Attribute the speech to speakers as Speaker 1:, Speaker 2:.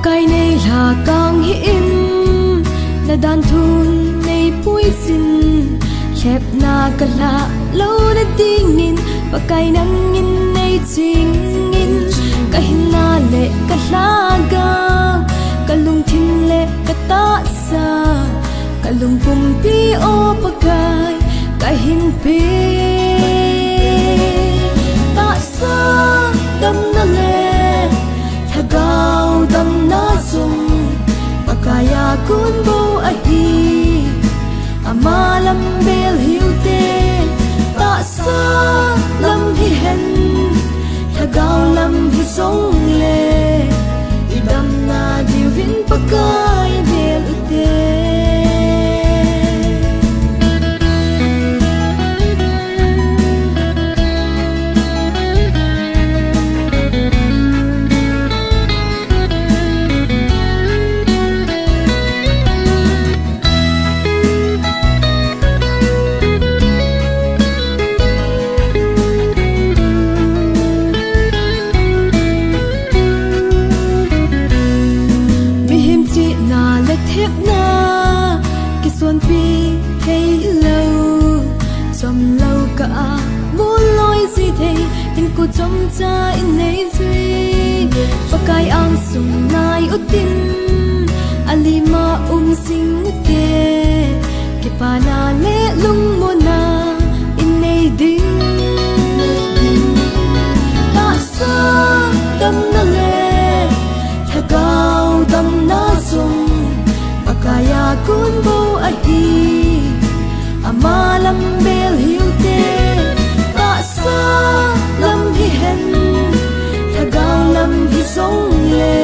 Speaker 1: Pakai nei la kang hi in na dan thun nei pui sin khep na kala lo na dingin pakai nang in nei chingin kahin na le kalaga kalung thin le kata sa kalung pumpi o pakai kahin pe ta sa dam na le thagao dam na sum pakaya kun bo ahi amalam bel hiute ta sa lam hi hen thagao lam hi song le idam na divin pakai bel ute thép na cái xuân pi hay lâu trong lâu cả muốn lối gì thế tình cô trong cha in lấy duy và cái ang sung nai út tin alima sinh ke cái pa na lệ lung mona in nei ding ta sa đâm na lệ thagao đâm na sung kaya kun bo ahi amalam bel hiute ta sa lam hi hen thagao lam hi song le